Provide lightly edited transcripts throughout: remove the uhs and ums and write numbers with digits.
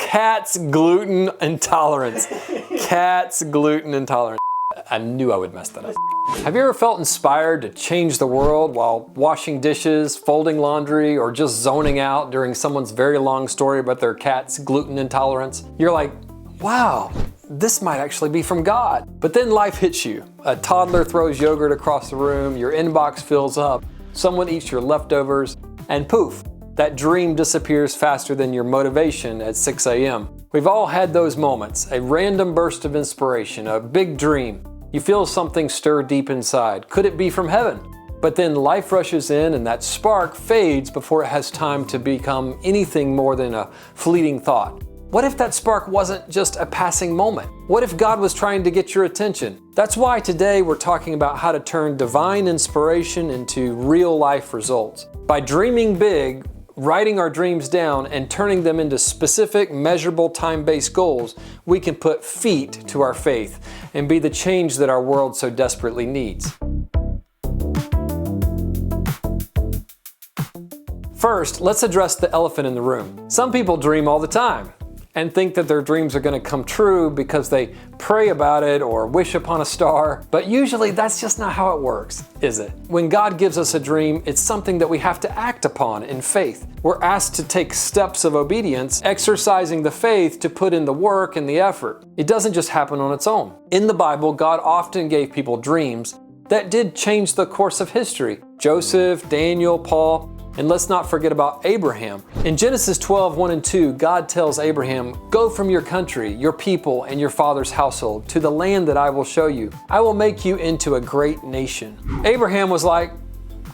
Cat's gluten intolerance. Cat's gluten intolerance. I knew I would mess that up. Have you ever felt inspired to change the world while washing dishes, folding laundry, or just zoning out during someone's very long story about their cat's gluten intolerance? You're like, wow, this might actually be from God. But then life hits you. A toddler throws yogurt across the room, your inbox fills up, someone eats your leftovers, and poof, that dream disappears faster than your motivation at 6 a.m. We've all had those moments, a random burst of inspiration, a big dream. You feel something stir deep inside. Could it be from heaven? But then life rushes in and that spark fades before it has time to become anything more than a fleeting thought. What if that spark wasn't just a passing moment? What if God was trying to get your attention? That's why today we're talking about how to turn divine inspiration into real life results. By dreaming big, writing our dreams down, and turning them into specific, measurable, time-based goals, we can put feet to our faith and be the change that our world so desperately needs. First, let's address the elephant in the room. Some people dream all the time and think that their dreams are going to come true because they pray about it or wish upon a star. But usually that's just not how it works, is it? When God gives us a dream, it's something that we have to act upon in faith. We're asked to take steps of obedience, exercising the faith to put in the work and the effort. It doesn't just happen on its own. In the Bible, God often gave people dreams that did change the course of history. Joseph, Daniel, Paul, and let's not forget about Abraham. In Genesis 12, 1 and 2, God tells Abraham, "Go from your country, your people, and your father's household to the land that I will show you. I will make you into a great nation." Abraham was like,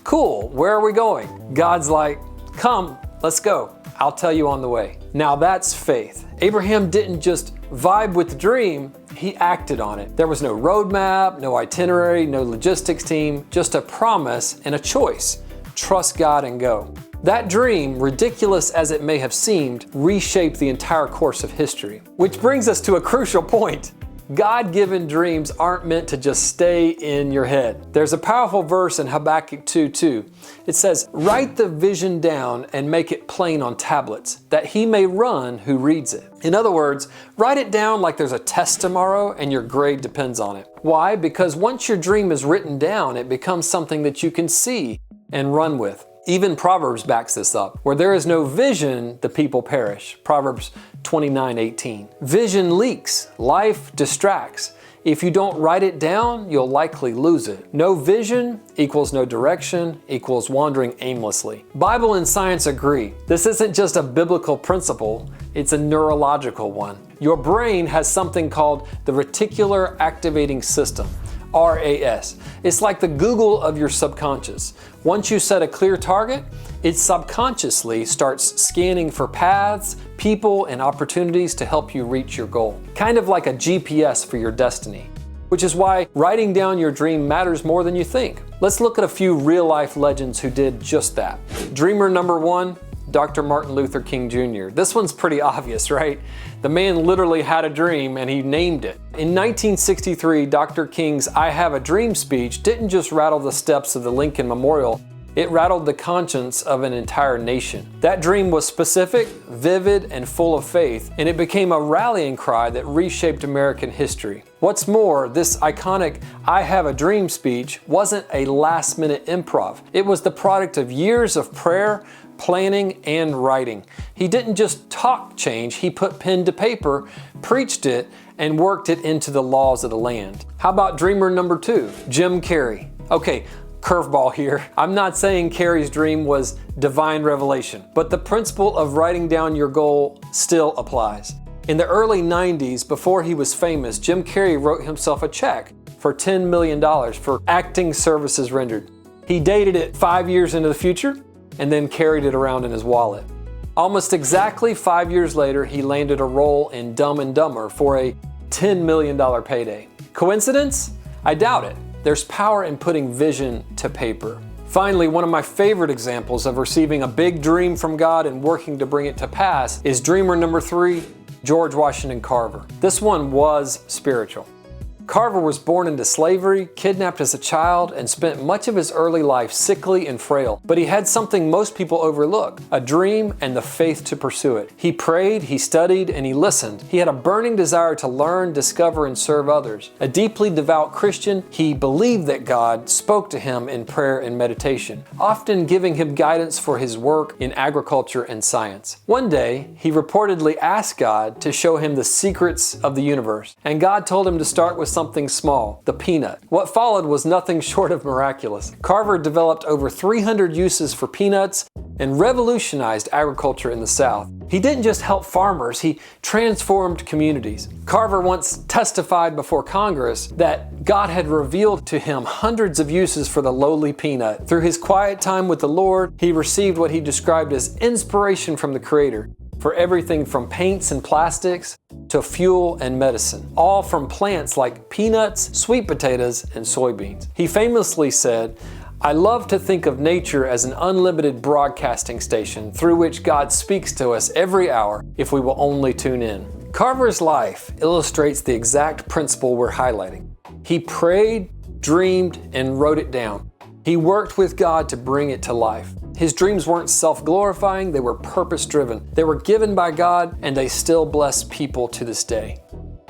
"Cool, where are we going?" God's like, "Come, let's go. I'll tell you on the way." Now that's faith. Abraham didn't just vibe with the dream, he acted on it. There was no roadmap, no itinerary, no logistics team, just a promise and a choice. Trust God and go. That dream, ridiculous as it may have seemed, reshaped the entire course of history. Which brings us to a crucial point. God-given dreams aren't meant to just stay in your head. There's a powerful verse in Habakkuk 2:2. It says, "Write the vision down and make it plain on tablets, that he may run who reads it." In other words, write it down like there's a test tomorrow and your grade depends on it. Why? Because once your dream is written down, it becomes something that you can see and run with. Even Proverbs backs this up. Where there is no vision, the people perish. Proverbs 29:18. Vision leaks. Life distracts. If you don't write it down, you'll likely lose it. No vision equals no direction equals wandering aimlessly. Bible and science agree. This isn't just a biblical principle, it's a neurological one. Your brain has something called the reticular activating system. RAS. It's like the Google of your subconscious. Once you set a clear target, it subconsciously starts scanning for paths, people, and opportunities to help you reach your goal. Kind of like a GPS for your destiny. Which is why writing down your dream matters more than you think. Let's look at a few real-life legends who did just that. Dreamer number one, Dr. Martin Luther King Jr. This one's pretty obvious, right? The man literally had a dream and he named it. In 1963, Dr. King's "I Have a Dream" speech didn't just rattle the steps of the Lincoln Memorial, it rattled the conscience of an entire nation. That dream was specific, vivid, and full of faith, and it became a rallying cry that reshaped American history. What's more, this iconic "I Have a Dream" speech wasn't a last-minute improv. It was the product of years of prayer, planning, and writing. He didn't just talk change, he put pen to paper, preached it, and worked it into the laws of the land. How about dreamer number two, Jim Carrey? Okay, curveball here. I'm not saying Carrey's dream was divine revelation, but the principle of writing down your goal still applies. In the early 90s, before he was famous, Jim Carrey wrote himself a check for $10 million for acting services rendered. He dated it 5 years into the future and then carried it around in his wallet. Almost exactly 5 years later, he landed a role in Dumb and Dumber for a $10 million payday. Coincidence? I doubt it. There's power in putting vision to paper. Finally, one of my favorite examples of receiving a big dream from God and working to bring it to pass is dreamer number three, George Washington Carver. This one was spiritual. Carver was born into slavery, kidnapped as a child, and spent much of his early life sickly and frail. But he had something most people overlook: a dream and the faith to pursue it. He prayed, he studied, and he listened. He had a burning desire to learn, discover, and serve others. A deeply devout Christian, he believed that God spoke to him in prayer and meditation, often giving him guidance for his work in agriculture and science. One day, he reportedly asked God to show him the secrets of the universe, and God told him to start with something small, the peanut. What followed was nothing short of miraculous. Carver developed over 300 uses for peanuts and revolutionized agriculture in the South. He didn't just help farmers, he transformed communities. Carver once testified before Congress that God had revealed to him hundreds of uses for the lowly peanut. Through his quiet time with the Lord, he received what he described as inspiration from the Creator for everything from paints and plastics to fuel and medicine, all from plants like peanuts, sweet potatoes, and soybeans. He famously said, "I love to think of nature as an unlimited broadcasting station through which God speaks to us every hour if we will only tune in." Carver's life illustrates the exact principle we're highlighting. He prayed, dreamed, and wrote it down. He worked with God to bring it to life. His dreams weren't self-glorifying, they were purpose-driven. They were given by God, and they still bless people to this day.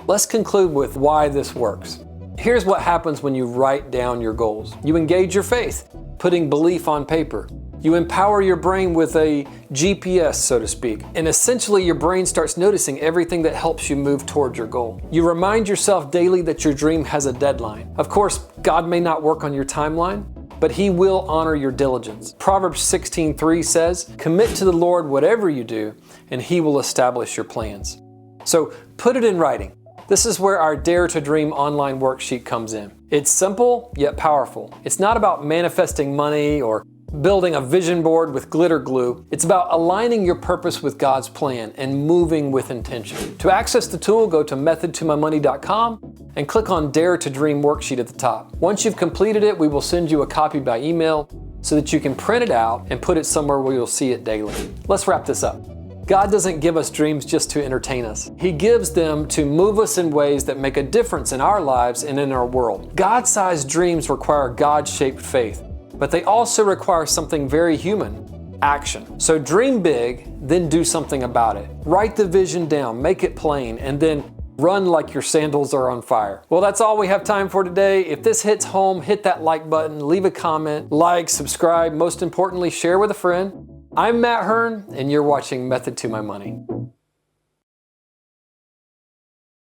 Let's conclude with why this works. Here's what happens when you write down your goals. You engage your faith, putting belief on paper. You empower your brain with a GPS, so to speak, and essentially your brain starts noticing everything that helps you move toward your goal. You remind yourself daily that your dream has a deadline. Of course, God may not work on your timeline, but He will honor your diligence. Proverbs 16:3 says, "Commit to the Lord whatever you do, and He will establish your plans." So put it in writing. This is where our Dare to Dream online worksheet comes in. It's simple, yet powerful. It's not about manifesting money or building a vision board with glitter glue. It's about aligning your purpose with God's plan and moving with intention. To access the tool, go to methodtomymoney.com and click on Dare to Dream Worksheet at the top. Once you've completed it, we will send you a copy by email so that you can print it out and put it somewhere where you'll see it daily. Let's wrap this up. God doesn't give us dreams just to entertain us. He gives them to move us in ways that make a difference in our lives and in our world. God-sized dreams require God-shaped faith, but they also require something very human: action. So dream big, then do something about it. Write the vision down, make it plain, and then run like your sandals are on fire. Well, that's all we have time for today. If this hits home, hit that like button, leave a comment, like, subscribe, most importantly, share with a friend. I'm Matt Hearn, and you're watching Method to My Money.